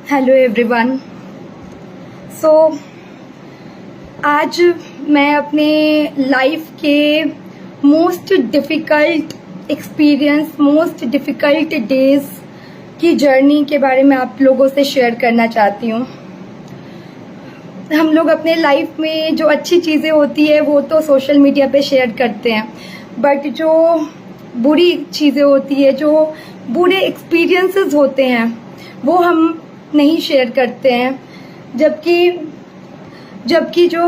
Hello everyone. सो आज मैं अपने लाइफ के most difficult experience, most difficult days की जर्नी के बारे में आप लोगों से शेयर करना चाहती हूँ। हम लोग अपने लाइफ में जो अच्छी चीज़ें होती है वो तो सोशल मीडिया पे शेयर करते हैं, बट जो बुरी चीज़ें होती है, जो बुरे एक्सपीरियंसेस होते हैं वो हम नहीं शेयर करते हैं। जबकि जो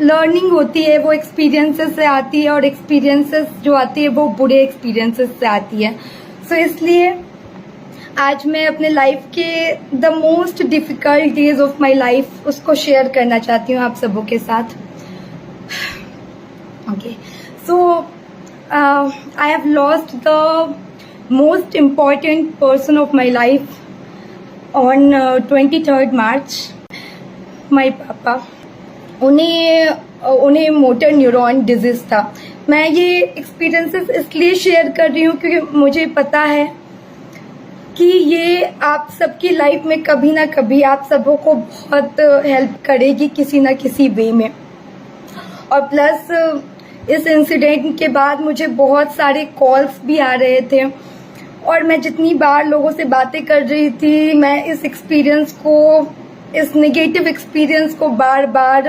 लर्निंग होती है वो एक्सपीरियंसेस से आती है, और एक्सपीरियंसेस जो आती है वो बुरे एक्सपीरियंसेस से आती है। सो इसलिए आज मैं अपने लाइफ के the most difficult days of my life उसको शेयर करना चाहती हूँ आप सबों के साथ। Okay, so I have lost the most important person of my life on 23rd March। माई पापा, उन्हें मोटर न्यूरॉन डिजीज़ था। मैं ये एक्सपीरियंसेस इसलिए शेयर कर रही हूँ क्योंकि मुझे पता है कि ये आप सबकी लाइफ में कभी ना कभी आप सबों को बहुत हेल्प करेगी किसी ना किसी वे में। और प्लस इस इंसिडेंट के बाद मुझे बहुत सारे कॉल्स भी आ रहे थे, और मैं जितनी बार लोगों से बातें कर रही थी, मैं इस एक्सपीरियंस को, इस नेगेटिव एक्सपीरियंस को बार बार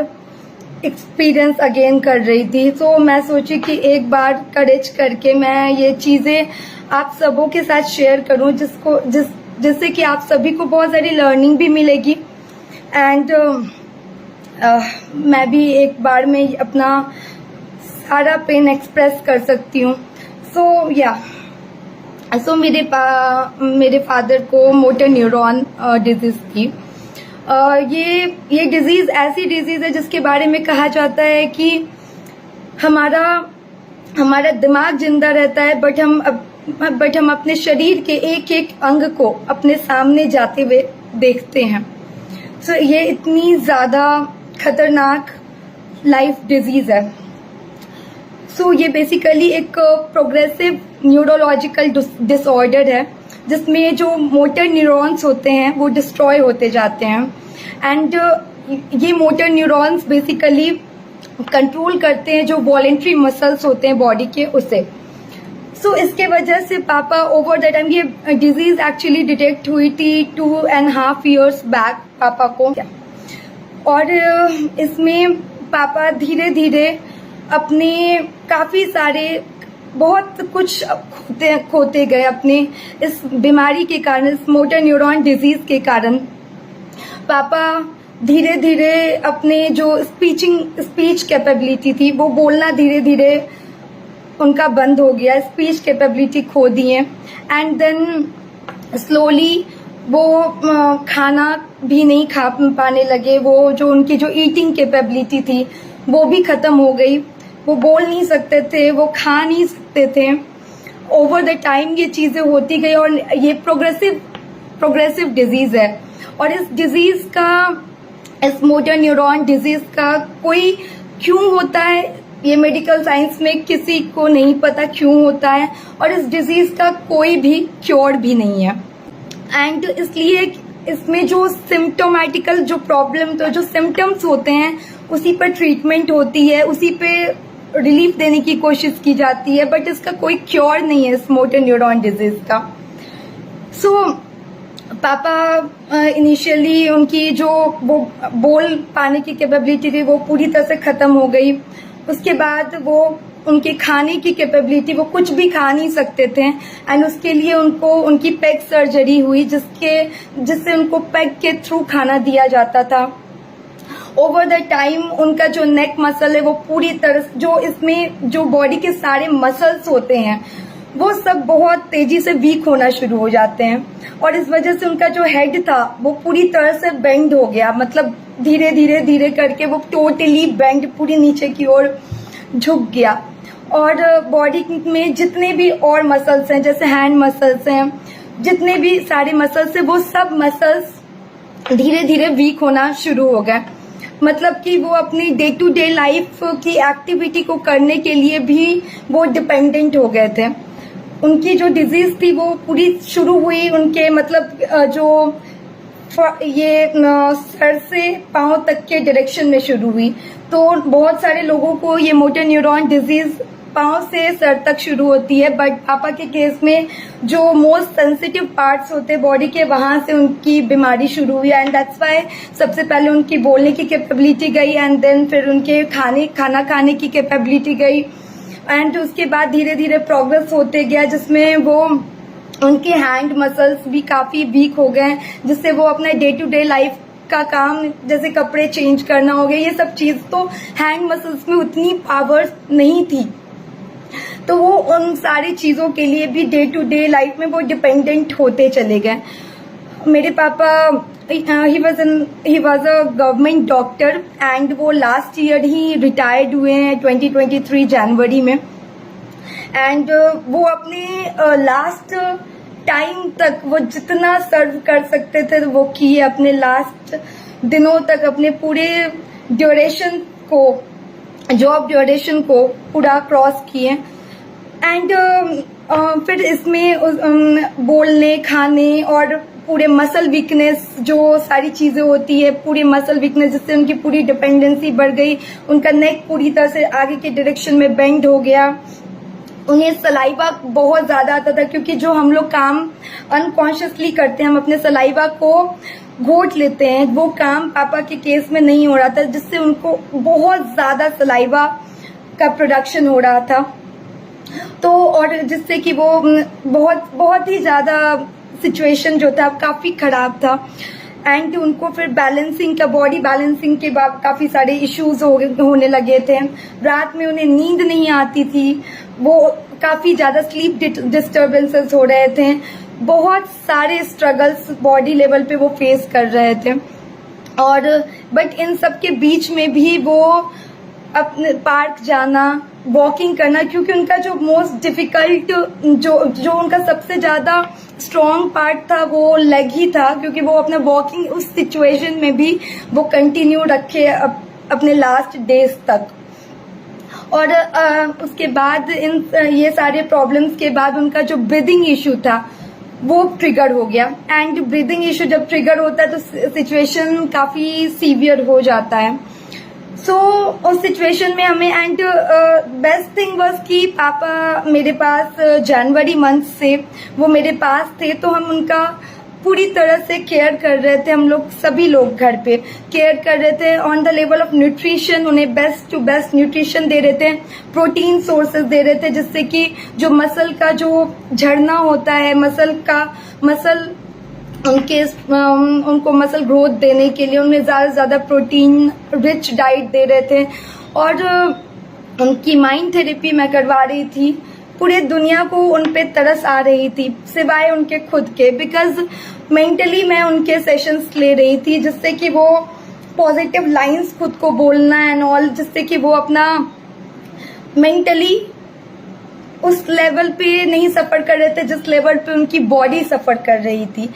एक्सपीरियंस अगेन कर रही थी। तो मैं सोची कि एक बार करेज करके मैं ये चीज़ें आप सबों के साथ शेयर करूं, जिससे कि आप सभी को बहुत सारी लर्निंग भी मिलेगी, एंड मैं भी एक बार में अपना सारा पेन एक्सप्रेस कर सकती हूँ। सो मेरे फादर को मोटर न्यूरॉन डिजीज़ थी। ये डिजीज़ ऐसी डिजीज़ है जिसके बारे में कहा जाता है कि हमारा दिमाग जिंदा रहता है, बट हम अपने शरीर के एक एक अंग को अपने सामने जाते हुए देखते हैं। सो ये इतनी ज़्यादा खतरनाक लाइफ डिजीज़ है। सो ये बेसिकली एक प्रोग्रेसिव न्यूरोलॉजिकल डिसऑर्डर है, जिसमें जो मोटर न्यूरॉन्स होते हैं वो डिस्ट्रॉय होते जाते हैं, एंड ये मोटर न्यूरॉन्स बेसिकली कंट्रोल करते हैं जो वॉलेंट्री मसल्स होते हैं बॉडी के, उसे। सो इसके वजह से पापा ओवर द टाइम, ये डिजीज एक्चुअली डिटेक्ट हुई थी 2.5 years बैक पापा को, और इसमें पापा धीरे धीरे अपने काफ़ी सारे बहुत कुछ खोते गए अपने इस बीमारी के कारण, इस मोटर न्यूरॉन डिजीज़ के कारण। पापा धीरे धीरे अपने जो स्पीच कैपेबिलिटी थी, वो बोलना धीरे धीरे उनका बंद हो गया, स्पीच कैपेबिलिटी खो दिए, एंड देन स्लोली वो खाना भी नहीं खा पाने लगे। वो जो उनकी जो ईटिंग कैपेबिलिटी थी वो भी ख़त्म हो गई। वो बोल नहीं सकते थे, वो खा नहीं सकते थे। ओवर द टाइम ये चीज़ें होती गई, और ये प्रोग्रेसिव डिजीज़ है। और इस डिजीज़ का, इस मोटर न्यूरॉन डिजीज़ का कोई क्यों होता है, ये मेडिकल साइंस में किसी को नहीं पता क्यों होता है, और इस डिजीज़ का कोई भी क्योर भी नहीं है। एंड इसलिए इसमें जो सिम्टोमेटिकल जो प्रॉब्लम, तो जो सिम्टम्स होते हैं उसी पर ट्रीटमेंट होती है, उसी पे रिलीफ देने की कोशिश की जाती है, बट इसका कोई क्योर नहीं है इस मोटर न्यूरॉन डिजीज़ का। सो पापा इनिशियली उनकी जो वो बोल पाने की कैपेबिलिटी थी वो पूरी तरह से ख़त्म हो गई। उसके बाद वो उनके खाने की कैपेबिलिटी, वो कुछ भी खा नहीं सकते थे, एंड उसके लिए उनकी पेग सर्जरी हुई, जिससे उनको पेग के थ्रू खाना दिया जाता था। ओवर द टाइम उनका जो नेक मसल है वो पूरी तरह, जो इसमें जो बॉडी के सारे मसल्स होते हैं वो सब बहुत तेजी से वीक होना शुरू हो जाते हैं, और इस वजह से उनका जो हेड था वो पूरी तरह से बेंड हो गया। मतलब धीरे धीरे करके वो टोटली बेंड, पूरी नीचे की ओर झुक गया। और बॉडी में जितने भी और मसल्स हैं, जैसे हैंड मसल्स हैं, जितने भी सारे मसल्स हैं, वो सब मसल्स धीरे धीरे वीक होना शुरू हो गए। मतलब कि वो अपनी डे टू डे लाइफ की एक्टिविटी को करने के लिए भी वो डिपेंडेंट हो गए थे। उनकी जो डिजीज थी वो पूरी शुरू हुई उनके, मतलब जो ये सर से पांव तक के डायरेक्शन में शुरू हुई। तो बहुत सारे लोगों को ये मोटर न्यूरॉन डिजीज पांव से सर तक शुरू होती है, बट पापा के केस में जो मोस्ट सेंसिटिव पार्ट्स होते हैं बॉडी के, वहां से उनकी बीमारी शुरू हुई। एंड दैट्स वाई सबसे पहले उनकी बोलने की कैपेबिलिटी गई, एंड देन फिर उनके खाना खाने की कैपेबिलिटी गई, एंड उसके बाद धीरे धीरे प्रोग्रेस होते गया, जिसमें वो उनके हैंड मसल्स भी काफी वीक हो गए, जिससे वो अपने डे टू डे लाइफ का काम जैसे कपड़े चेंज करना हो गया, ये सब चीज तो हैंड मसल्स में उतनी पावर नहीं थी, तो वो उन सारी चीजों के लिए भी डे टू डे लाइफ में वो डिपेंडेंट होते चले गए। मेरे पापा he was a government doctor, and वो लास्ट ईयर ही रिटायर्ड हुए हैं 2023 जनवरी में। एंड वो अपने लास्ट टाइम तक वो जितना सर्व कर सकते थे वो किए, अपने लास्ट दिनों तक अपने पूरे ड्यूरेशन को, जॉब ड्यूरेशन को पूरा क्रॉस किए। एंड फिर इसमें बोलने, खाने और पूरे मसल वीकनेस, जो सारी चीजें होती है, पूरी मसल वीकनेस, जिससे उनकी पूरी डिपेंडेंसी बढ़ गई, उनका नेक पूरी तरह से आगे के डायरेक्शन में बेंड हो गया। उन्हें सलाइवा बहुत ज्यादा आता था, क्योंकि जो हम लोग काम अनकॉन्शियसली करते हैं, हम अपने सलाइवा को घोट लेते हैं, वो काम पापा के केस में नहीं हो रहा था, जिससे उनको बहुत ज्यादा सलाइवा का प्रोडक्शन हो रहा था। तो और जिससे कि वो बहुत ही ज्यादा सिचुएशन जो था काफी खराब था। एंड उनको फिर बैलेंसिंग का, बॉडी बैलेंसिंग के बाद काफी सारे इश्यूज होने लगे थे। रात में उन्हें नींद नहीं आती थी, वो काफी ज्यादा स्लीप डिस्टर्बेंसेस हो रहे थे, बहुत सारे स्ट्रगल्स बॉडी लेवल पे वो फेस कर रहे थे। और बट इन सब के बीच में भी वो अपने पार्क जाना, वॉकिंग करना, क्योंकि उनका जो मोस्ट डिफिकल्ट, जो उनका सबसे ज्यादा स्ट्रॉन्ग पार्ट था वो लेग ही था, क्योंकि वो अपना वॉकिंग उस सिचुएशन में भी वो कंटिन्यू रखे अपने लास्ट डेज तक। और उसके बाद ये सारे प्रॉब्लम्स के बाद उनका जो ब्रीदिंग इशू था वो ट्रिगर हो गया। एंड ब्रीदिंग इशू जब ट्रिगर होता है तो सिचुएशन काफी सीवियर हो जाता है। सो उस सिचुएशन में हमें, एंड बेस्ट थिंग वाज कि पापा मेरे पास जनवरी मंथ से वो मेरे पास थे, तो हम उनका पूरी तरह से केयर कर रहे थे। हम लोग सभी लोग घर पे केयर कर रहे थे on the level of nutrition, उन्हें बेस्ट टू बेस्ट न्यूट्रिशन दे रहे थे, प्रोटीन सोर्सेज दे रहे थे, जिससे कि जो मसल का जो झड़ना होता है, मसल उनको मसल ग्रोथ देने के लिए उन्हें ज्यादा से ज्यादा प्रोटीन रिच डाइट दे रहे थे। और उनकी माइंड थेरेपी मैं करवा रही थी। पूरे दुनिया को उन पे तरस आ रही थी सिवाय उनके खुद के, बिकॉज मेंटली मैं उनके सेशंस ले रही थी, जिससे कि वो पॉजिटिव लाइंस खुद को बोलना एंड ऑल, जिससे कि वो अपना मेंटली उस लेवल पे नहीं सफर कर रहे थे जिस लेवल पे उनकी बॉडी सफर कर रही थी।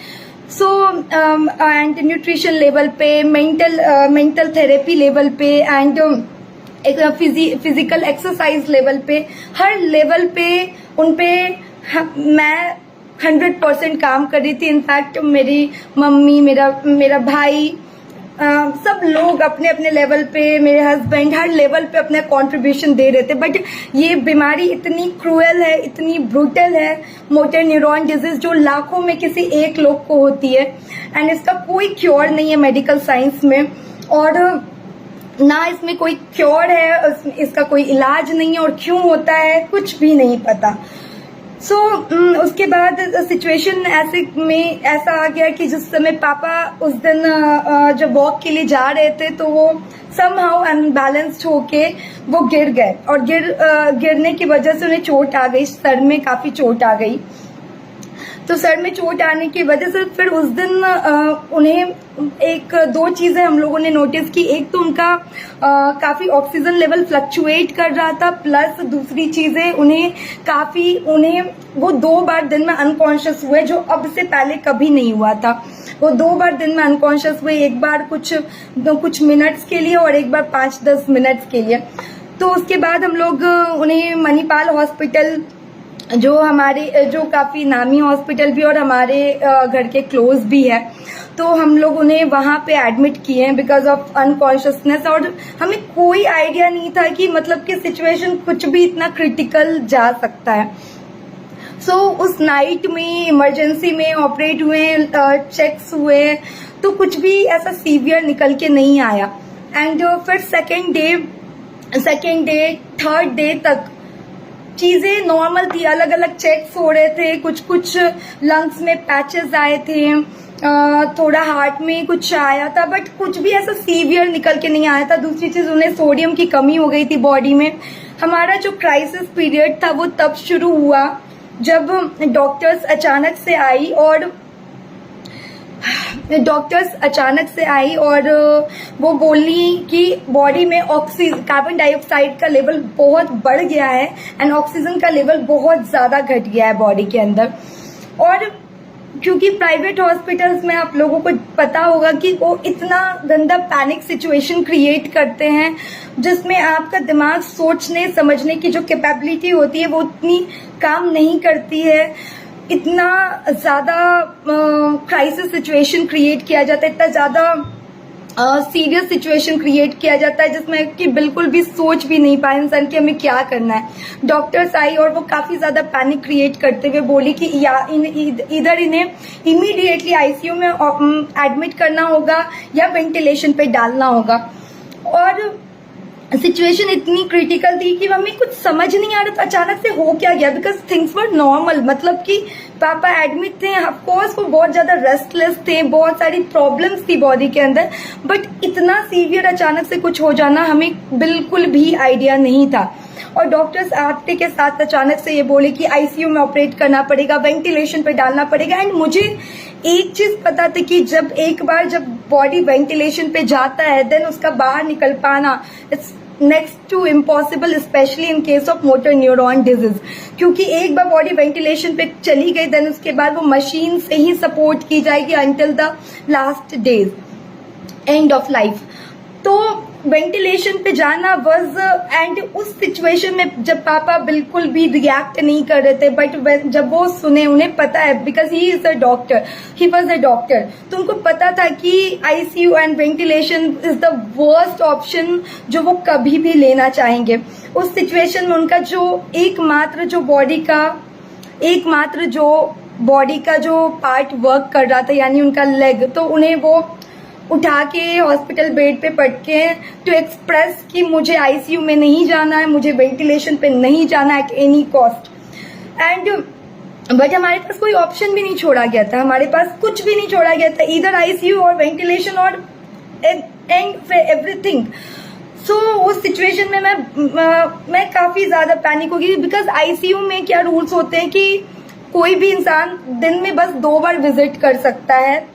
सो एंड न्यूट्रिशन लेवल पे, मेंटल थेरेपी लेवल पे, एंड एक फिजिकल एक्सरसाइज लेवल पे, हर लेवल पे उन पे मैं 100% काम कर रही थी। इनफैक्ट मेरी मम्मी, मेरा भाई, सब लोग अपने अपने लेवल पे, मेरे हस्बैंड हर लेवल पे अपना कंट्रीब्यूशन दे रहे थे। बट ये बीमारी इतनी क्रूएल है, इतनी ब्रूटल है, मोटर न्यूरॉन डिजीज, जो लाखों में किसी एक लोग को होती है, एंड इसका कोई क्योर नहीं है मेडिकल साइंस में, और ना इसमें कोई क्योर है, इसका कोई इलाज नहीं है, और क्यों होता है कुछ भी नहीं पता। सो उसके बाद सिचुएशन ऐसा आ गया कि जिस समय पापा उस दिन जब वॉक के लिए जा रहे थे, तो वो समहाउ अनबैलेंस्ड होके वो गिर गए, और गिरने की वजह से उन्हें चोट आ गई, सर में काफी चोट आ गई। तो सर में चोट आने की वजह से फिर उस दिन उन्हें दो चीजें हम लोगों ने नोटिस की। एक तो उनका काफी ऑक्सीजन लेवल फ्लक्चुएट कर रहा था, प्लस दूसरी चीजें उन्हें वो 2 बार दिन में अनकॉन्शियस हुए, जो अब से पहले कभी नहीं हुआ था। वो 2 बार दिन में अनकॉन्शियस हुए, एक बार कुछ मिनट्स के लिए और एक बार 5-10 मिनट्स के लिए। तो उसके बाद हम लोग उन्हें मणिपाल हॉस्पिटल जो हमारे जो काफ़ी नामी हॉस्पिटल भी और हमारे घर के क्लोज भी है, तो हम लोग उन्हें वहाँ पे एडमिट किए हैं बिकॉज ऑफ अनकॉन्शियसनेस। और हमें कोई आइडिया नहीं था कि मतलब कि सिचुएशन कुछ भी इतना क्रिटिकल जा सकता है। सो उस नाइट में इमरजेंसी में ऑपरेट हुए, चेक्स हुए, तो कुछ भी ऐसा सीवियर निकल के नहीं आया। एंड फिर सेकेंड डे थर्ड डे तक चीजें नॉर्मल थी, अलग अलग चेक्स हो रहे थे, कुछ लंग्स में पैचेस आए थे, थोड़ा हार्ट में कुछ आया था, बट कुछ भी ऐसा सीवियर निकल के नहीं आया था। दूसरी चीज, उन्हें सोडियम की कमी हो गई थी बॉडी में। हमारा जो क्राइसिस पीरियड था वो तब शुरू हुआ जब डॉक्टर्स अचानक से आई और वो बोली कि बॉडी में कार्बन डाइऑक्साइड का लेवल बहुत बढ़ गया है एंड ऑक्सीजन का लेवल बहुत ज्यादा घट गया है बॉडी के अंदर। और क्योंकि प्राइवेट हॉस्पिटल्स में आप लोगों को पता होगा कि वो इतना गंदा पैनिक सिचुएशन क्रिएट करते हैं जिसमें आपका दिमाग सोचने समझने की जो कैपेबिलिटी होती है वो उतनी काम नहीं करती है। इतना ज्यादा क्राइसिस सिचुएशन क्रिएट किया जाता है, इतना ज्यादा सीरियस सिचुएशन क्रिएट किया जाता है जिसमें कि बिल्कुल भी सोच भी नहीं पाए इंसान कि हमें क्या करना है। डॉक्टर्स आई और वो काफी ज्यादा पैनिक क्रिएट करते हुए बोली कि इधर इन्हें इमीडिएटली आईसीयू में एडमिट करना होगा या वेंटिलेशन पे डालना होगा। और सिचुएशन इतनी क्रिटिकल थी कि हमें कुछ समझ नहीं आ रहा था अचानक से हो क्या गया, बिकॉज थिंग्स वर नॉर्मल। मतलब कि पापा एडमिट थे, ऑफकोर्स वो बहुत ज्यादा रेस्टलेस थे, बहुत सारी प्रॉब्लम्स थी बॉडी के अंदर, बट इतना सीवियर अचानक से कुछ हो जाना हमें बिल्कुल भी आइडिया नहीं था। और डॉक्टर्स आते के साथ अचानक से ये बोले कि आईसीयू में ऑपरेट करना पड़ेगा, वेंटिलेशन पे डालना पड़ेगा। एंड मुझे एक चीज पता थी कि एक बार जब बॉडी वेंटिलेशन पे जाता है देन उसका बाहर निकल पाना it's next to impossible, specially in case of motor neuron disease. क्योंकि एक बार बॉडी वेंटिलेशन पे चली गई देन उसके बाद वो मशीन से ही सपोर्ट की जाएगी until the last days, end of life. तो वेंटिलेशन पे जाना वॉज एंड उस सिचुएशन में जब पापा बिल्कुल भी रिएक्ट नहीं कर रहे थे, बट जब वो सुने, उन्हें पता है because he was a doctor, तो उनको पता था कि ICU and ventilation is the worst option जो वो कभी भी लेना चाहेंगे। उस सिचुएशन में उनका जो एकमात्र बॉडी का जो पार्ट वर्क कर रहा था यानी उनका लेग, तो उन्हें वो उठा के हॉस्पिटल बेड पे पट के टू एक्सप्रेस कि मुझे आईसीयू में नहीं जाना है, मुझे वेंटिलेशन पे नहीं जाना at any cost. And but हमारे पास कोई ऑप्शन भी नहीं छोड़ा गया था, हमारे पास कुछ भी नहीं छोड़ा गया था, इधर आईसीयू और वेंटिलेशन और एंड एवरीथिंग। सो उस सिचुएशन में मैं काफी ज्यादा पैनिक हो गई, बिकॉज आईसीयू में क्या रूल्स होते हैं कि कोई भी इंसान दिन में बस 2 बार विजिट कर सकता है,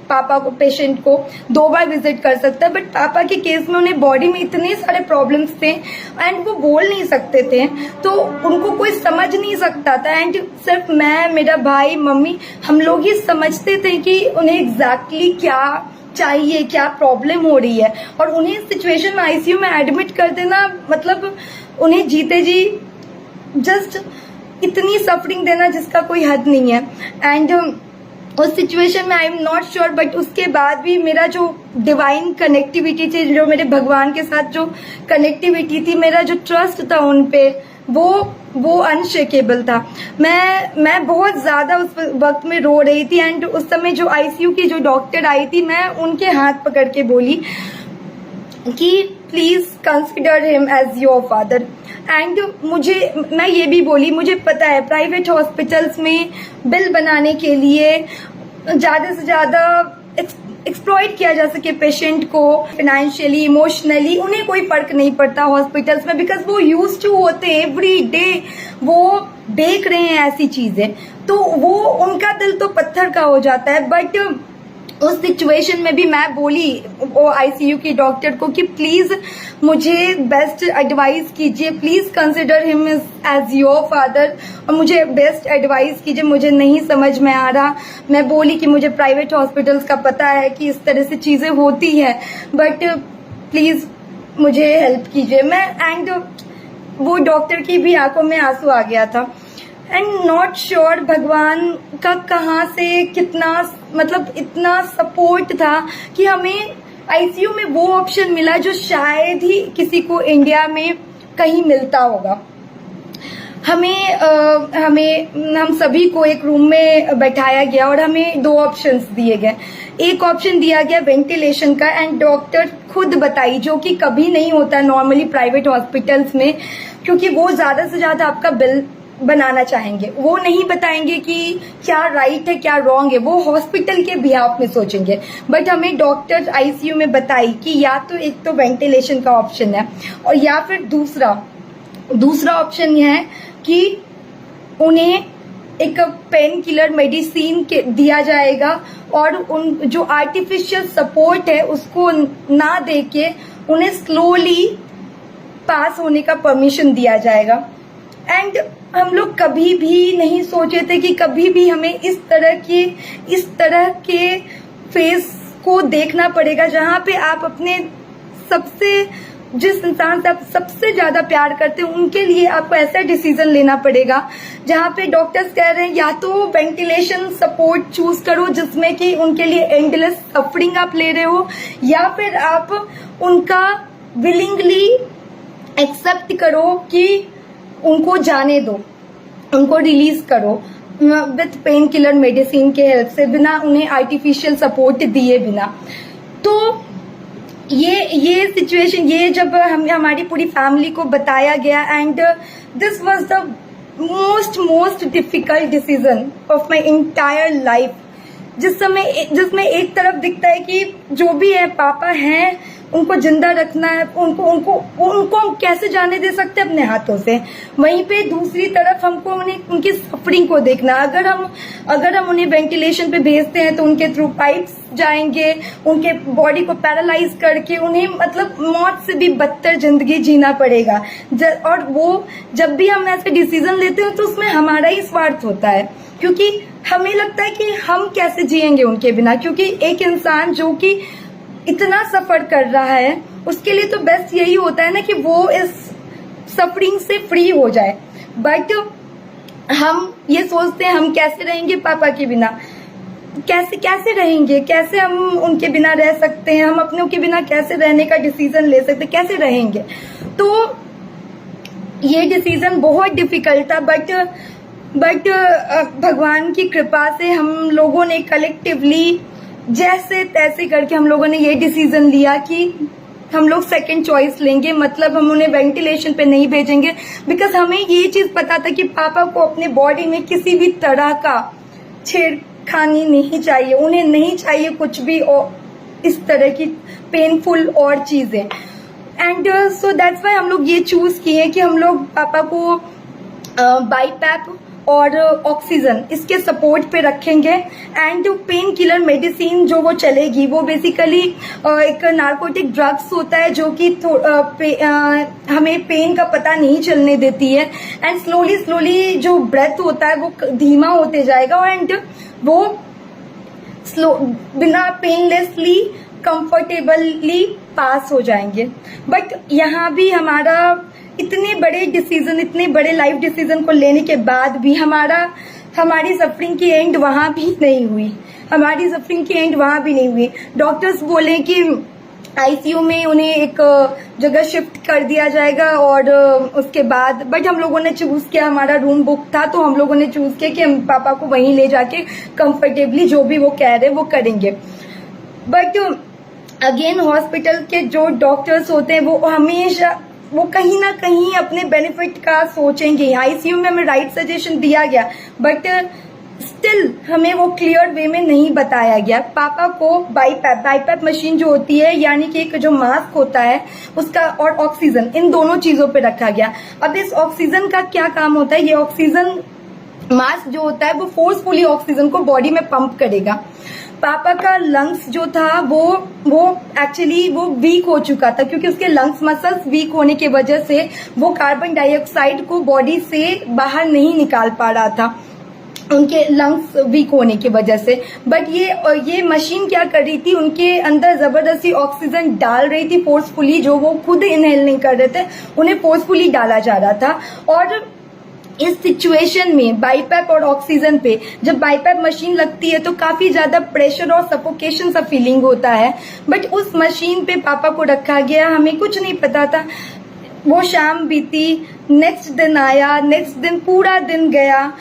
पापा को, पेशेंट को 2 बार विजिट कर सकता है। बट पापा के केस में उन्हें बॉडी में इतने सारे प्रॉब्लम्स थे एंड वो बोल नहीं सकते थे, तो उनको कोई समझ नहीं सकता था। एंड सिर्फ मैं, मेरा भाई, मम्मी, हम लोग ही समझते थे कि उन्हें एग्जैक्टली क्या चाहिए, क्या प्रॉब्लम हो रही है। और उन्हें सिचुएशन में आईसीयू में एडमिट कर देना मतलब उन्हें जीते जी जस्ट इतनी सफरिंग देना जिसका कोई हद नहीं है। एंड उस सिचुएशन में I am not sure, but उसके बाद भी मेरा जो डिवाइन कनेक्टिविटी थी, जो मेरे भगवान के साथ जो कनेक्टिविटी थी, मेरा जो ट्रस्ट था उन पे, वो अनशेकेबल था। मैं बहुत ज्यादा उस वक्त में रो रही थी। एंड उस समय जो आईसीयू की जो डॉक्टर आई थी, मैं उनके हाथ पकड़ के बोली कि please consider him as your father. And मैं ये भी बोली, मुझे पता है प्राइवेट हॉस्पिटल्स में बिल बनाने के लिए ज्यादा से ज्यादा एक्सप्लॉइट किया जा सके पेशेंट को, फाइनेंशियली, इमोशनली, उन्हें कोई फर्क नहीं पड़ता हॉस्पिटल्स में, बिकॉज वो यूज्ड टू होते हैं, एवरी डे वो देख रहे हैं ऐसी चीजें, तो वो उनका दिल तो पत्थर का हो जाता है। बट उस सिचुएशन में भी मैं बोली वो आईसीयू की डॉक्टर को कि प्लीज मुझे बेस्ट एडवाइस कीजिए, please consider him as your father, और मुझे बेस्ट एडवाइस कीजिए, मुझे नहीं समझ में आ रहा। मैं बोली कि मुझे प्राइवेट हॉस्पिटल्स का पता है कि इस तरह से चीजें होती है, बट प्लीज मुझे हेल्प कीजिए। मैं एंड वो डॉक्टर की भी आंखों में आंसू आ गया था। एंड नॉट श्योर भगवान का कहाँ से कितना मतलब इतना सपोर्ट था कि हमें आईसीयू में वो ऑप्शन मिला जो शायद ही किसी को इंडिया में कहीं मिलता होगा। हम सभी को एक रूम में बैठाया गया और हमें 2 ऑप्शंस दिए गए। एक ऑप्शन दिया गया वेंटिलेशन का, एंड डॉक्टर खुद बताई, जो कि कभी नहीं होता नॉर्मली प्राइवेट हॉस्पिटल्स में, क्योंकि वो ज्यादा से ज्यादा आपका बिल बनाना चाहेंगे। वो नहीं बताएंगे कि क्या राइट है क्या रॉन्ग है, वो हॉस्पिटल के बिहाफ में सोचेंगे। बट हमें डॉक्टर आईसीयू में बताई कि या तो एक तो वेंटिलेशन का ऑप्शन है, और या फिर दूसरा ऑप्शन यह है कि उन्हें एक पेन किलर मेडिसिन दिया जाएगा, और उन जो आर्टिफिशियल सपोर्ट है उसको ना देके उन्हें स्लोली पास होने का परमिशन दिया जाएगा। एंड हम लोग कभी भी नहीं सोचे थे कि कभी भी हमें इस तरह के फेस को देखना पड़ेगा, जहां पे आप अपने जिस इंसान से आप सबसे ज्यादा प्यार करते हैं उनके लिए आपको ऐसा डिसीजन लेना पड़ेगा, जहां पे डॉक्टर्स कह रहे हैं या तो वेंटिलेशन सपोर्ट चूज करो जिसमें कि उनके लिए एंडलेस सफरिंग आप ले रहे हो, या फिर आप उनका विलिंगली एक्सेप्ट करो कि उनको जाने दो, उनको रिलीज करो विथ पेन किलर मेडिसिन के हेल्प से, बिना उन्हें आर्टिफिशियल सपोर्ट दिए बिना। तो ये सिचुएशन, ये जब हमारी पूरी फैमिली को बताया गया, and this was the most difficult decision of my entire life, जिसमें एक तरफ दिखता है कि जो भी है पापा हैं, उनको जिंदा रखना है, उनको हम कैसे जाने दे सकते हैं अपने हाथों से। वहीं पे दूसरी तरफ हमको उनकी सफरिंग को देखना। अगर हम उन्हें वेंटिलेशन पे भेजते हैं तो उनके थ्रू पाइप्स जाएंगे, उनके बॉडी को पैरालाइज करके उन्हें मतलब मौत से भी बदतर जिंदगी जीना पड़ेगा। और वो जब भी हम ऐसे डिसीजन लेते हैं तो उसमें हमारा ही स्वार्थ होता है, क्योंकि हमें लगता है कि हम कैसे जिएंगे उनके बिना, क्योंकि एक इंसान जो कि इतना सफर कर रहा है उसके लिए तो बेस्ट यही होता है ना कि वो इस सफरिंग से फ्री हो जाए। बट हम ये सोचते हैं हम कैसे रहेंगे पापा के बिना, कैसे रहेंगे, कैसे हम उनके बिना रह सकते हैं, हम अपनों के बिना कैसे रहने का डिसीजन ले सकते हैं, कैसे रहेंगे। तो ये डिसीजन बहुत डिफिकल्ट था, बट भगवान की कृपा से हम लोगों ने कलेक्टिवली जैसे तैसे करके हम लोगों ने ये डिसीजन लिया कि हम लोग सेकंड चॉइस लेंगे, मतलब हम उन्हें वेंटिलेशन पे नहीं भेजेंगे, बिकॉज हमें ये चीज पता था कि पापा को अपने बॉडी में किसी भी तरह का छेड़खानी नहीं चाहिए, उन्हें नहीं चाहिए कुछ भी और इस तरह की पेनफुल और चीजें। एंड सो दैट्स वाई हम लोग ये चूज किए कि हम लोग पापा को बाईपैप और ऑक्सीजन इसके सपोर्ट पे रखेंगे। एंड पेन किलर मेडिसिन जो वो चलेगी वो बेसिकली एक नार्कोटिक ड्रग्स होता है जो कि हमें पेन का पता नहीं चलने देती है, एंड स्लोली जो ब्रेथ होता है वो धीमा होते जाएगा, एंड वो बिना पेनलेसली कंफर्टेबली पास हो जाएंगे। बट यहाँ भी हमारा इतने बड़े लाइफ डिसीजन को लेने के बाद भी हमारी सफरिंग की एंड वहां भी नहीं हुई। डॉक्टर्स बोले कि आईसीयू में उन्हें एक जगह शिफ्ट कर दिया जाएगा, और उसके बाद बट हम लोगों ने चूज किया, हमारा रूम बुक था तो हम लोगों ने चूज किया कि हम पापा को वहीं ले जाके कंफर्टेबली जो भी वो कह रहे वो करेंगे। बट अगेन हॉस्पिटल के जो डॉक्टर्स होते हैं वो हमेशा वो कहीं ना कहीं अपने बेनिफिट का सोचेंगे। आईसीयू में हमें राइट सजेशन दिया गया, बट स्टिल हमें वो क्लियर वे में नहीं बताया गया। पापा को बाईपैप मशीन जो होती है, यानी कि एक जो मास्क होता है उसका, और ऑक्सीजन, इन दोनों चीजों पे रखा गया। अब इस ऑक्सीजन का क्या काम होता है, ये ऑक्सीजन मास्क जो होता है वो फोर्सफुली ऑक्सीजन को बॉडी में पंप करेगा। पापा का लंग्स जो था वो एक्चुअली वो वीक हो चुका था, क्योंकि उसके लंग्स मसल्स वीक होने की वजह से वो कार्बन डाइऑक्साइड को बॉडी से बाहर नहीं निकाल पा रहा था। उनके लंग्स वीक होने की वजह से। बट ये मशीन क्या कर रही थी, उनके अंदर जबरदस्ती ऑक्सीजन डाल रही थी फोर्सफुली, जो वो खुद इनहेल नहीं कर रहे थे, उन्हें फोर्सफुली डाला जा रहा था। और इस सिचुएशन में बाईपैप और ऑक्सीजन पे जब बाईपैप मशीन लगती है तो काफी ज्यादा प्रेशर और सफोकेशन सा फीलिंग होता है। बट उस मशीन पे पापा को रखा गया, हमें कुछ नहीं पता था। वो शाम बीती, नेक्स्ट दिन आया, नेक्स्ट दिन पूरा दिन गया।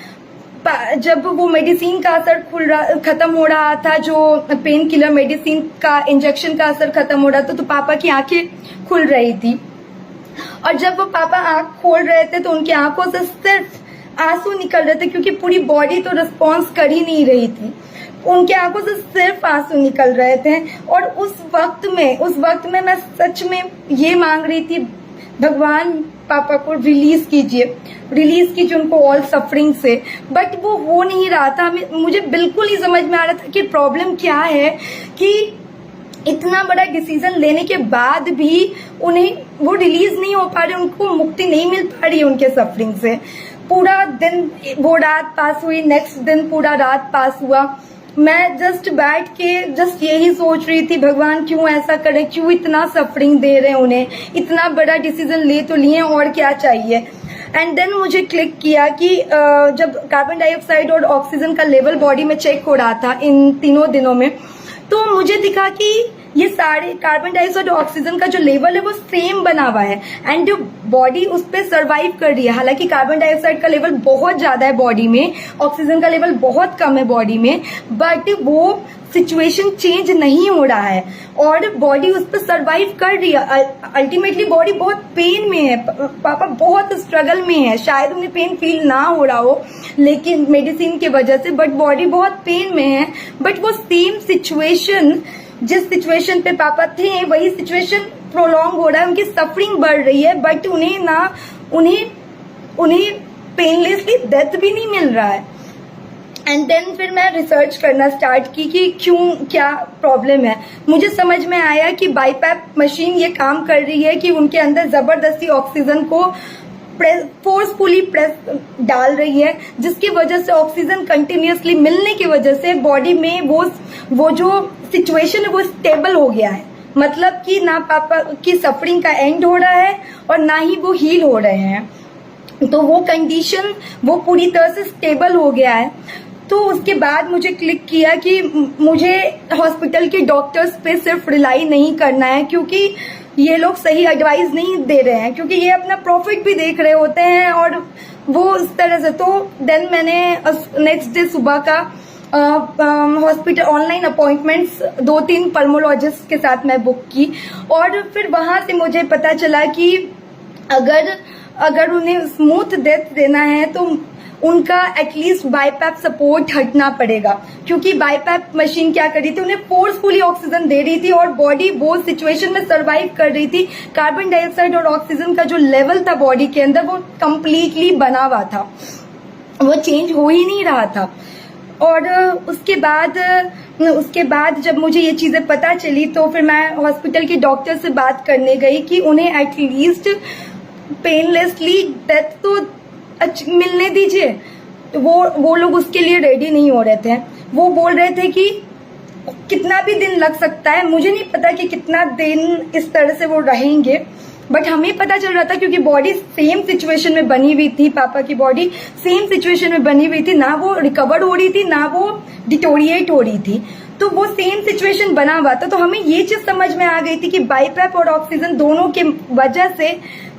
जब वो मेडिसिन का असर खत्म हो रहा था, जो पेन किलर मेडिसिन का इंजेक्शन का असर खत्म हो रहा था, तो पापा की आंखें खुल रही थी। और जब वो पापा आंख खोल रहे थे तो उनकी आंखों से सिर्फ आंसू निकल रहे थे, क्योंकि पूरी बॉडी तो रिस्पॉन्स कर ही नहीं रही थी। उनकी आंखों से सिर्फ आंसू निकल रहे थे। और उस वक्त में मैं सच में ये मांग रही थी, भगवान पापा को रिलीज कीजिए उनको ऑल सफरिंग से। बट वो हो नहीं रहा था। मुझे बिल्कुल नहीं समझ में आ रहा था कि प्रॉब्लम क्या है, कि इतना बड़ा डिसीजन लेने के बाद भी उन्हें वो रिलीज नहीं हो पा रहे, उनको मुक्ति नहीं मिल पा रही है उनके सफरिंग से। पूरा दिन, वो रात पास हुई, नेक्स्ट दिन पूरा रात पास हुआ। मैं जस्ट बैठ के यही सोच रही थी, भगवान क्यों ऐसा करे, क्यों इतना सफरिंग दे रहे हैं उन्हें, इतना बड़ा डिसीजन ले तो लिए, और क्या चाहिए। एंड देन मुझे क्लिक किया कि जब कार्बन डाइऑक्साइड और ऑक्सीजन का लेवल बॉडी में चेक हो रहा था इन तीनों दिनों में, तो मुझे दिखा कि ये सारे कार्बन डाइऑक्साइड और ऑक्सीजन का जो लेवल है वो सेम बना हुआ है, एंड जो बॉडी उस पर सर्वाइव कर रही है। हालांकि कार्बन डाइऑक्साइड का लेवल बहुत ज्यादा है बॉडी में, ऑक्सीजन का लेवल बहुत कम है बॉडी में, बट वो सिचुएशन चेंज नहीं हो रहा है और बॉडी उस पर सर्वाइव कर रही है। अल्टीमेटली बॉडी बहुत पेन में है, पापा बहुत स्ट्रगल में है। शायद उन्हें पेन फील ना हो रहा हो लेकिन मेडिसिन की वजह से, बट बॉडी बहुत पेन में है। बट वो सेम सिचुएशन, जिस सिचुएशन पे पापा थे, वही सिचुएशन प्रोलॉन्ग हो रहा है, उनकी सफरिंग बढ़ रही है, बट उन्हें पेनलेसली डेथ भी नहीं मिल रहा है। एंड देन फिर मैं रिसर्च करना स्टार्ट की कि क्यों, क्या प्रॉब्लम है। मुझे समझ में आया कि बाईपैप मशीन ये काम कर रही है कि उनके अंदर जबरदस्ती ऑक्सीजन को फोर्सफुली प्रेस डाल रही है, जिसकी वजह से ऑक्सीजन कंटिन्यूअसली मिलने की वजह से बॉडी में वो जो सिचुएशन है वो स्टेबल हो गया है। मतलब कि ना पापा की सफरिंग का एंड हो रहा है और ना ही वो हील हो रहे हैं, तो वो कंडीशन वो पूरी तरह से स्टेबल हो गया है। तो उसके बाद मुझे क्लिक किया कि मुझे हॉस्पिटल के डॉक्टर्स पे सिर्फ रिलाई नहीं करना है, क्योंकि ये लोग सही एडवाइस नहीं दे रहे हैं, क्योंकि ये अपना प्रॉफिट भी देख रहे होते हैं और वो इस तरह से। तो देन मैंने नेक्स्ट डे सुबह का हॉस्पिटल ऑनलाइन अपॉइंटमेंट्स 2-3 पल्मोलॉजिस्ट के साथ मैं बुक की, और फिर वहां से मुझे पता चला कि अगर उन्हें स्मूथ डेथ देना है तो उनका एटलीस्ट बाईपैप सपोर्ट हटना पड़ेगा, क्योंकि बाईपैप मशीन क्या कर रही थी, उन्हें फोर्सफुली ऑक्सीजन दे रही थी और बॉडी वो सिचुएशन में सरवाइव कर रही थी। कार्बन डाइऑक्साइड और ऑक्सीजन का जो लेवल था बॉडी के अंदर वो कंप्लीटली बना हुआ था, वो चेंज हो ही नहीं रहा था। और उसके बाद जब मुझे ये चीजें पता चली तो फिर मैं हॉस्पिटल के डॉक्टर से बात करने गई कि उन्हें एटलीस्ट पेनलेसली डेथ तो मिलने दीजिए। वो लोग उसके लिए रेडी नहीं हो रहे थे। वो बोल रहे थे कि कितना भी दिन लग सकता है, मुझे नहीं पता कि कितना दिन इस तरह से वो रहेंगे, बट हमें पता चल रहा था क्योंकि बॉडी सेम सिचुएशन में बनी हुई थी, पापा की बॉडी सेम सिचुएशन में बनी हुई थी, ना वो रिकवर हो रही थी ना वो डिटोरिएट हो रही थी, तो वो सेम सिचुएशन बना हुआ था। तो हमें ये चीज समझ में आ गई थी कि बाईपैप और ऑक्सीजन दोनों के वजह से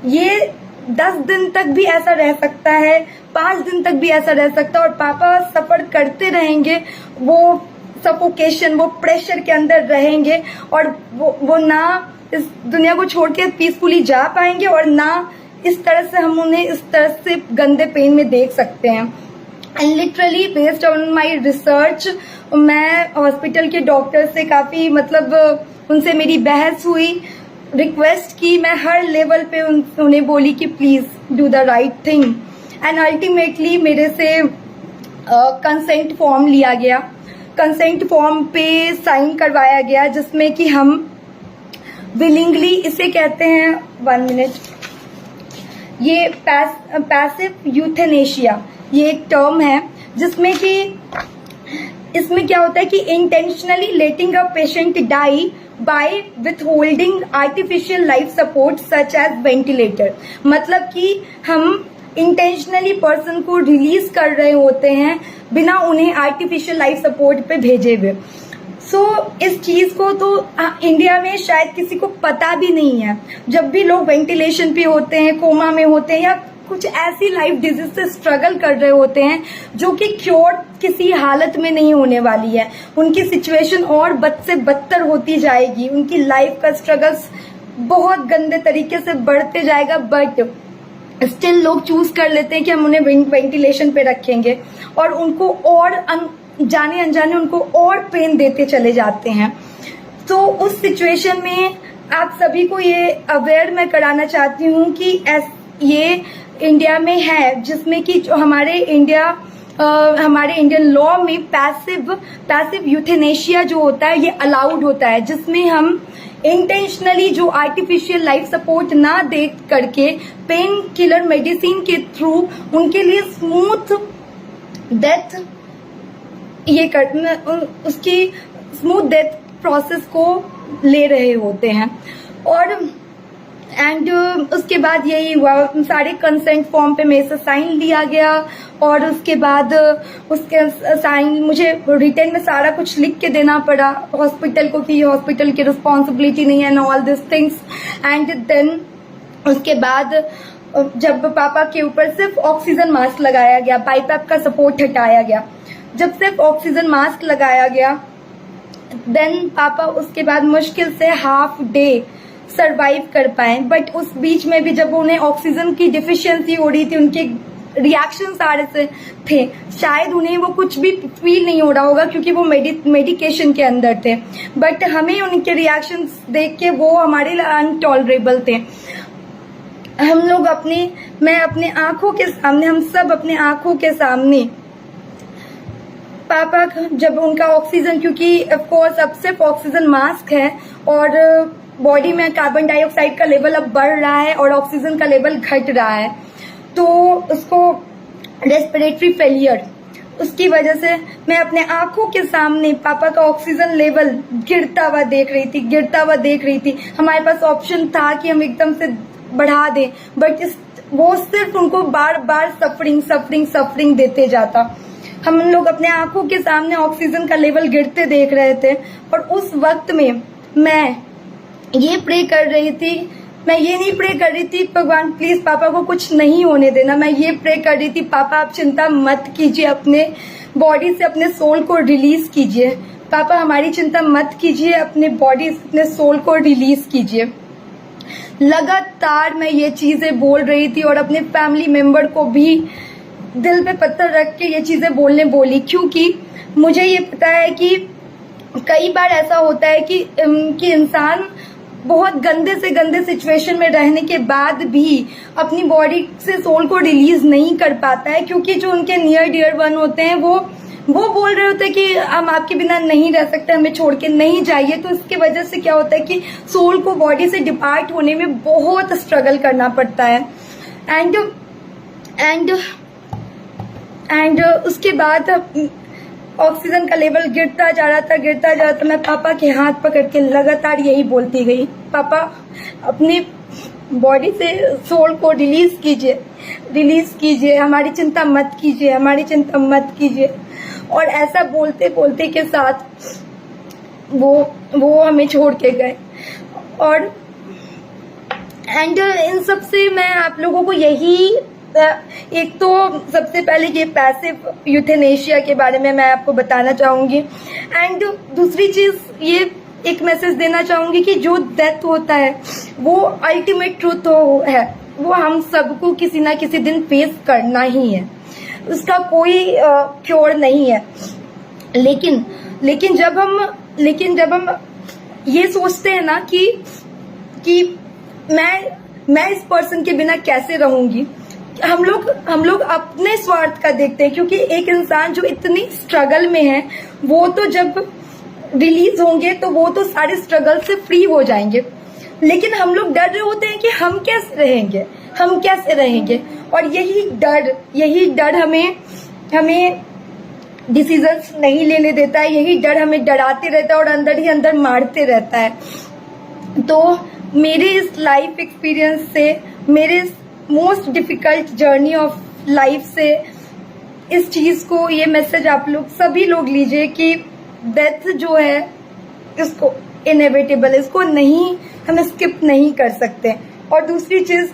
ये 10 दिन तक भी ऐसा रह सकता है, 5 दिन तक भी ऐसा रह सकता है और पापा सफर करते रहेंगे, वो सफोकेशन, वो प्रेशर के अंदर रहेंगे और वो ना इस दुनिया को छोड़ के पीसफुली जा पाएंगे और ना इस तरह से हम उन्हें इस तरह से गंदे पेन में देख सकते हैं। And literally based on my research मैं हॉस्पिटल के डॉक्टर से काफी उनसे मेरी बहस हुई, रिक्वेस्ट की, मैं हर लेवल पे उन्हें बोली कि please do the right thing. And ultimately मेरे से कंसेंट फॉर्म लिया गया, कंसेंट फॉर्म पे साइन करवाया गया जिसमें कि हम विलिंगली, इसे कहते हैं 1 मिनट, ये पैसिव यूथेनेशिया ये एक टर्म है जिसमें कि इसमें क्या होता है कि intentionally letting a patient die by withholding artificial life support such as ventilator. मतलब कि हम इंटेंशनली पर्सन को रिलीज कर रहे होते हैं बिना उन्हें आर्टिफिशियल लाइफ सपोर्ट पे भेजे हुए। इस चीज को तो इंडिया में शायद किसी को पता भी नहीं है। जब भी लोग वेंटिलेशन पे होते हैं, कोमा में होते हैं, या कुछ ऐसी लाइफ डिजीज से स्ट्रगल कर रहे होते हैं जो कि क्योर किसी हालत में नहीं होने वाली है, उनकी सिचुएशन और बद से बदतर होती जाएगी, उनकी लाइफ का स्ट्रगल्स बहुत गंदे तरीके से बढ़ते जाएगा, बट स्टिल लोग चूज कर लेते हैं कि हम उन्हें वेंटिलेशन पे रखेंगे और उनको और जाने अनजाने उनको और पेन देते चले जाते हैं। तो उस सिचुएशन में आप सभी को ये अवेयर मैं कराना चाहती हूँ कि ये इंडिया में है, जिसमें कि जो हमारे इंडियन लॉ में पैसिव यूथेनेशिया जो होता है ये अलाउड होता है, जिसमें हम इंटेंशनली जो आर्टिफिशियल लाइफ सपोर्ट ना दे करके पेन किलर मेडिसिन के थ्रू उनके लिए स्मूथ डेथ उसकी स्मूथ डेथ प्रोसेस को ले रहे होते हैं। और उसके बाद यही हुआ, सारे कंसेंट फॉर्म पे मेरे से साइन लिया गया और उसके बाद उसके साइन मुझे रिटर्न में सारा कुछ लिख के देना पड़ा हॉस्पिटल को कि ये हॉस्पिटल की रिस्पॉन्सिबिलिटी नहीं है and all this things. And then उसके बाद जब पापा के ऊपर सिर्फ ऑक्सीजन मास्क लगाया गया, बाईपैप का सपोर्ट हटाया गया, जब सिर्फ ऑक्सीजन मास्क लगाया गया, देन पापा उसके बाद मुश्किल से हाफ डे सरवाइव कर पाए। बट उस बीच में भी जब उन्हें ऑक्सीजन की डिफिशियंसी हो रही थी, उनके रिएक्शंस आ रहे थे, शायद उन्हें वो कुछ भी फील नहीं हो रहा होगा क्योंकि वो मेडिकेशन के अंदर थे, बट हमें उनके रिएक्शंस देख के वो हमारे लिए अनटॉलरेबल थे। हम लोग मैं अपने आंखों के सामने, हम सब अपने आंखों के सामने पापा जब उनका ऑक्सीजन, क्योंकि ऑफ कोर्स अब सिर्फ ऑक्सीजन मास्क है और बॉडी में कार्बन डाइऑक्साइड का लेवल अब बढ़ रहा है और ऑक्सीजन का लेवल घट रहा है, तो उसको रेस्पिरेटरी फेलियर, उसकी वजह से मैं अपने आंखों के सामने पापा का ऑक्सीजन लेवल गिरता हुआ देख रही थी। हमारे पास ऑप्शन था कि हम एकदम से बढ़ा दें, बट वो सिर्फ उनको बार बार सफरिंग देते जाता। हम लोग अपने आंखों के सामने ऑक्सीजन का लेवल गिरते देख रहे थे और उस वक्त में मैं ये प्रे कर रही थी, मैं ये नहीं प्रे कर रही थी भगवान प्लीज पापा को कुछ नहीं होने देना, मैं ये प्रे कर रही थी पापा आप चिंता मत कीजिए, अपने बॉडी से अपने सोल को रिलीज कीजिए, पापा हमारी चिंता मत कीजिए, अपने बॉडी से अपने सोल को रिलीज कीजिए। लगातार मैं ये चीजें बोल रही थी और अपने फैमिली मेंबर को भी दिल पे पत्थर रख के ये चीजें बोली, क्योंकि मुझे ये पता है कि कई बार ऐसा होता है कि इंसान बहुत गंदे से गंदे सिचुएशन में रहने के बाद भी अपनी बॉडी से सोल को रिलीज नहीं कर पाता है, क्योंकि जो उनके नियर डियर वन होते हैं वो बोल रहे होते हैं कि हम आपके बिना नहीं रह सकते, हमें छोड़ के नहीं जाइए। तो इसकी वजह से क्या होता है कि सोल को बॉडी से डिपार्ट होने में बहुत स्ट्रगल करना पड़ता है। एंड उसके बाद ऑक्सीजन का लेवल गिरता जा रहा था। मैं पापा के हाथ पकड़ के लगातार यही बोलती गई, पापा अपनी बॉडी से सोल को रिलीज कीजिए, हमारी चिंता मत कीजिए। और ऐसा बोलते के साथ वो हमें छोड़ के गए। और इन सब से मैं आप लोगों को यही, एक तो सबसे पहले ये पैसिव यूथेनेशिया के बारे में मैं आपको बताना चाहूंगी, एंड दूसरी चीज ये एक मैसेज देना चाहूंगी कि जो डेथ होता है वो अल्टीमेट ट्रूथ है, वो हम सबको किसी ना किसी दिन फेस करना ही है, उसका कोई क्योर नहीं है। लेकिन जब हम ये सोचते हैं ना कि मैं इस पर्सन के बिना कैसे रहूंगी, हम लोग अपने स्वार्थ का देखते हैं, क्योंकि एक इंसान जो इतनी स्ट्रगल में है वो तो जब रिलीज होंगे तो वो तो सारे स्ट्रगल से फ्री हो जाएंगे, लेकिन हम लोग डर रहे होते हैं कि हम कैसे रहेंगे। और यही डर हमें डिसीजंस नहीं लेने देता है। यही डर हमें डराते रहता है और अंदर ही अंदर मारते रहता है। तो मेरे इस लाइफ एक्सपीरियंस से, मेरे इस most difficult journey of life से इस चीज को, ये मैसेज आप लोग सभी लोग लीजिए कि डेथ जो है इसको इनएविटेबल, इसको नहीं, हम स्किप नहीं कर सकते। और दूसरी चीज,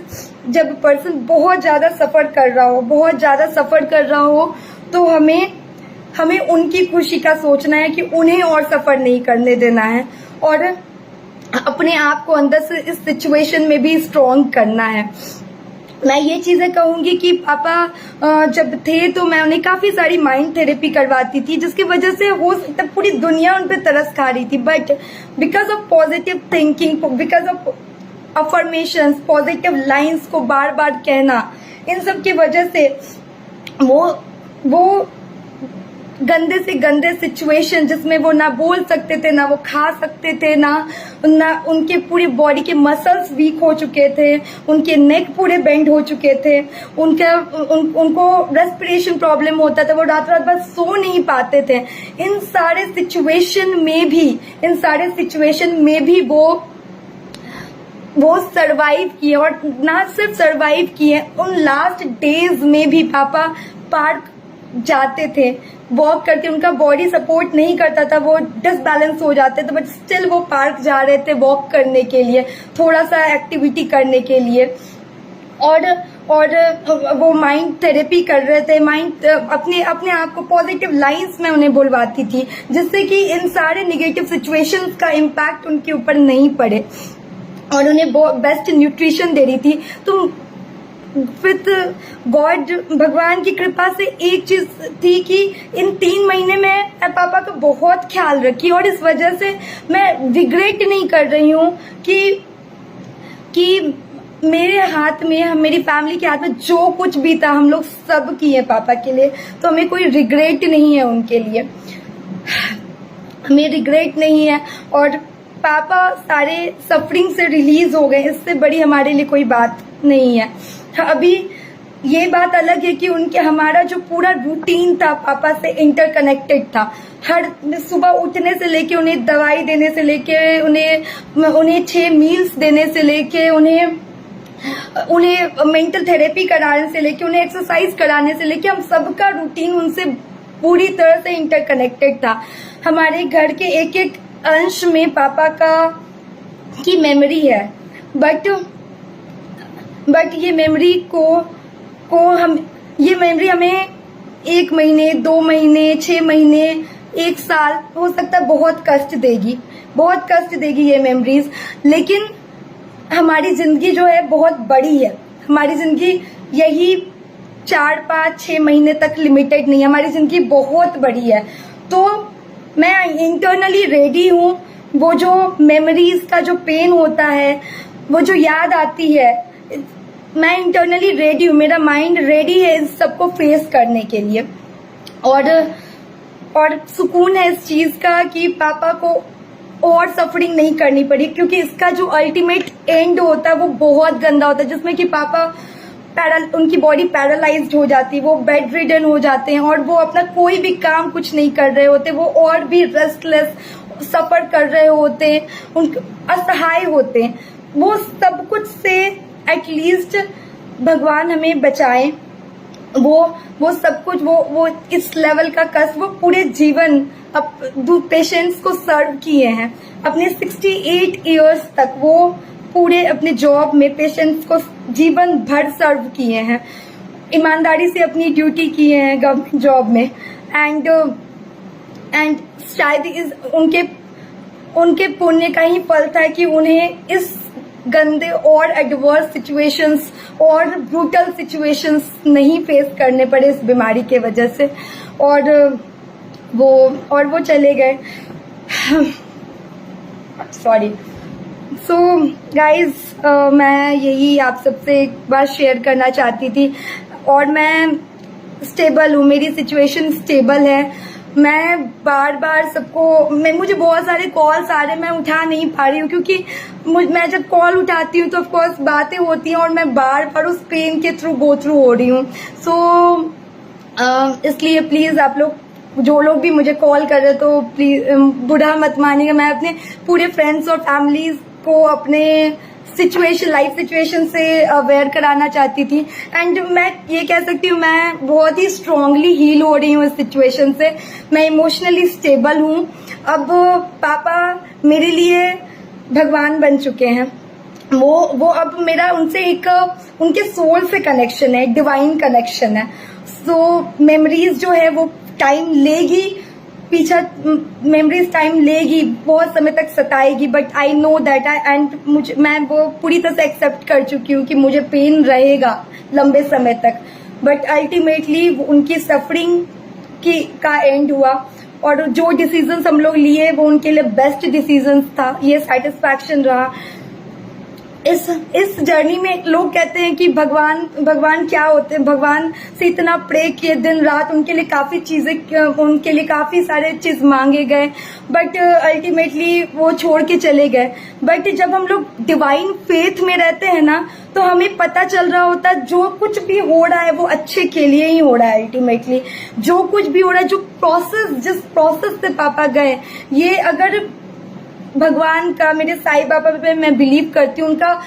जब पर्सन बहुत ज्यादा सफर कर रहा हो, बहुत ज्यादा सफर कर रहा हो, तो हमें उनकी खुशी का सोचना है कि उन्हें और सफर नहीं करने देना है और अपने आप को अंदर से इस सिचुएशन में भी स्ट्रॉन्ग करना है। मैं ये चीजें कहूंगी कि पापा जब थे तो मैं उन्हें काफी सारी माइंड थेरेपी करवाती थी, जिसकी वजह से हो सकता पूरी दुनिया उन पर तरस खा रही थी, but because of positive thinking, because of affirmations, positive lines को बार बार कहना, इन सब की वजह से वो गंदे से गंदे सिचुएशन जिसमें वो ना बोल सकते थे, ना वो खा सकते थे, ना उनके पूरी बॉडी के मसल्स वीक हो चुके थे, उनके नेक पूरे बेंड हो चुके थे, उनको रेस्पिरेशन प्रॉब्लम होता था, वो रात रात भर सो नहीं पाते थे। इन सारे सिचुएशन में भी वो सरवाइव किए, और ना सिर्फ सरवाइव किए, उन लास्ट डेज में भी पापा पार्क जाते थे वॉक करके। उनका बॉडी सपोर्ट नहीं करता था, वो डिसबैलेंस हो जाते थे, बट स्टिल वो पार्क जा रहे थे वॉक करने के लिए, थोड़ा सा एक्टिविटी करने के लिए। और वो माइंड थेरेपी कर रहे थे, अपने आप को पॉजिटिव लाइंस में उन्हें बुलवाती थी, जिससे कि इन सारे निगेटिव सिचुएशंस का इम्पैक्ट उनके ऊपर नहीं पड़े, और उन्हें बेस्ट न्यूट्रिशन दे रही थी। तो विद गॉड, भगवान की कृपा से एक चीज थी कि इन 3 महीने में पापा का बहुत ख्याल रखी, और इस वजह से मैं रिग्रेट नहीं कर रही हूँ कि मेरे हाथ में, मेरी फैमिली के हाथ में जो कुछ भी था, हम लोग सब किए पापा के लिए, तो हमें कोई रिग्रेट नहीं है उनके लिए, हमें रिग्रेट नहीं है। और पापा सारे सफरिंग से रिलीज हो गए, इससे बड़ी हमारे लिए कोई बात नहीं है। अभी ये बात अलग है कि हमारा जो पूरा रूटीन था पापा से इंटरकनेक्टेड था। हर सुबह उठने से लेके उन्हें दवाई देने से लेके, उन्हें 6 मील्स देने से लेके, उन्हें मेंटल थेरेपी कराने से लेके, उन्हें एक्सरसाइज कराने से लेके, हम सबका रूटीन उनसे पूरी तरह से इंटरकनेक्टेड था। हमारे घर के एक एक अंश में पापा की मेमोरी है, बट ये मेमोरी ये मेमोरी हमें 1 महीने, 2 महीने, 6 महीने, 1 साल, हो सकता है बहुत कष्ट देगी ये मेमोरीज। लेकिन हमारी जिंदगी जो है बहुत बड़ी है, हमारी जिंदगी यही 4, 5, 6 महीने तक लिमिटेड नहीं है, हमारी जिंदगी बहुत बड़ी है। तो मैं इंटरनली रेडी हूँ, वो जो मेमोरीज का जो पेन होता है, वो जो याद आती है, मैं इंटरनली रेडी हूँ, मेरा माइंड रेडी है इस सबको फेस करने के लिए। और सुकून है इस चीज का कि पापा को और सफरिंग नहीं करनी पड़ी, क्योंकि इसका जो अल्टीमेट एंड होता है वो बहुत गंदा होता है, जिसमें कि पापा उनकी बॉडी पैरालाइज्ड हो जाती है, वो बेड रिडन हो जाते हैं, और वो अपना कोई भी काम कुछ नहीं कर रहे होते, वो और भी रेस्टलेस सफर कर रहे होते, उनके असहाय होते। वो सब कुछ से एटलीस्ट भगवान हमें बचाए। वो सब कुछ, वो इस लेवल का कष्ट वो पूरे जीवन पेशेंट्स को सर्व किए हैं। अपने 68 इयर्स तक वो पूरे अपने जॉब में पेशेंट्स को जीवन भर सर्व किए हैं, ईमानदारी से अपनी ड्यूटी किए हैं गवर्नमेंट जॉब में। एंड शायद उनके पुण्य का ही फल था कि उन्हें इस गंदे और एडवर्स सिचुएशंस और ब्रूटल सिचुएशंस नहीं फेस करने पड़े इस बीमारी के वजह से, और वो चले गए। सॉरी। सो गाइज, मैं यही आप सबसे एक बार शेयर करना चाहती थी, और मैं स्टेबल हूँ, मेरी सिचुएशन स्टेबल है। मैं बार मुझे बहुत सारे कॉल्स आ रहे हैं, मैं उठा नहीं पा रही हूँ, क्योंकि मैं जब कॉल उठाती हूँ तो ऑफकोर्स बातें होती हैं, और मैं बार बार उस पेन के थ्रू गो थ्रू हो रही हूँ। सो इसलिए प्लीज आप लोग जो लोग भी मुझे कॉल कर रहे तो प्लीज बुरा मत मानिएगा। मैं अपने पूरे फ्रेंड्स और फैमिलीज को अपने लाइफ सिचुएशन से अवेयर कराना चाहती थी। एंड मैं ये कह सकती हूँ मैं बहुत ही स्ट्रांगली हील हो रही हूँ इस सिचुएशन से। मैं इमोशनली स्टेबल हूँ। अब पापा मेरे लिए भगवान बन चुके हैं। वो अब मेरा उनसे एक उनके सोल से कनेक्शन है, डिवाइन कनेक्शन है। सो मेमोरीज जो है वो टाइम लेगी, पीछा मेमोरीज टाइम लेगी, बहुत समय तक सताएगी, बट आई नो दैट मैं वो पूरी तरह से एक्सेप्ट कर चुकी हूँ कि मुझे पेन रहेगा लंबे समय तक, बट अल्टीमेटली उनकी सफरिंग का एंड हुआ। और जो डिसीजंस हम लोग लिए वो उनके लिए बेस्ट डिसीजंस था। ये सेटिस्फैक्शन रहा। इस जर्नी में लोग कहते हैं कि भगवान क्या होते हैं, भगवान से इतना प्रे किए दिन रात, उनके लिए काफी सारे चीज मांगे गए, बट अल्टीमेटली वो छोड़ के चले गए। बट जब हम लोग डिवाइन फेथ में रहते हैं ना, तो हमें पता चल रहा होता है जो कुछ भी हो रहा है वो अच्छे के लिए ही हो रहा है। अल्टीमेटली जो कुछ भी हो रहा है, जिस प्रोसेस से पापा गए, ये अगर भगवान का, मेरे साईं बाबा पे मैं बिलीव करती हूँ, उनका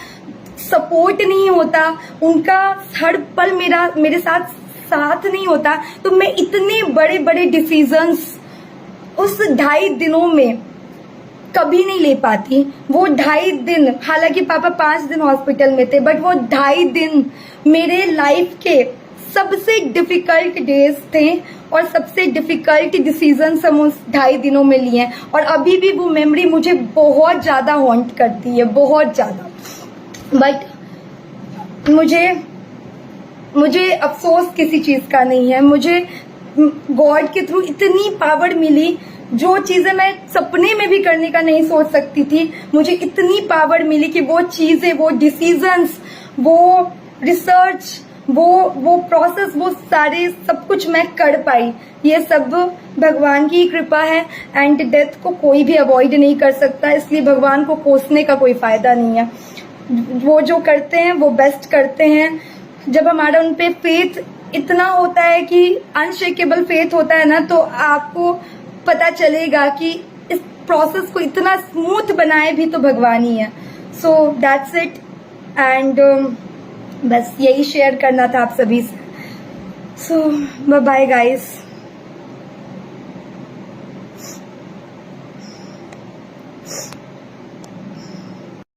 सपोर्ट नहीं होता, उनका हर पल मेरे साथ नहीं होता, तो मैं इतने बड़े बड़े डिसीजंस उस 2.5 दिनों में कभी नहीं ले पाती। वो 2.5 दिन, हालांकि पापा 5 दिन हॉस्पिटल में थे, बट वो 2.5 दिन मेरे लाइफ के सबसे डिफिकल्ट डेज थे और सबसे डिफिकल्ट डिसीजंस हम उस 2.5 दिनों में लिए हैं। और अभी भी वो मेमोरी मुझे बहुत ज्यादा हॉन्ट करती है, बहुत ज्यादा। बट मुझे अफसोस किसी चीज का नहीं है। मुझे गॉड के थ्रू इतनी पावर मिली, जो चीजें मैं सपने में भी करने का नहीं सोच सकती थी, मुझे इतनी पावर मिली कि वो चीजें, वो डिसीजंस, वो रिसर्च, वो प्रोसेस, वो सारे सब कुछ मैं कर पाई। ये सब भगवान की कृपा है। एंड डेथ को कोई भी अवॉइड नहीं कर सकता, इसलिए भगवान को कोसने का कोई फायदा नहीं है। वो जो करते हैं वो बेस्ट करते हैं। जब हमारा उन पे फेथ इतना होता है कि अनशेकेबल फेथ होता है ना, तो आपको पता चलेगा कि इस प्रोसेस को इतना स्मूथ बनाए भी तो भगवान ही है। So that's it. एंड बस यही शेयर करना था आप सभी से। सो बाय बाय गाइस।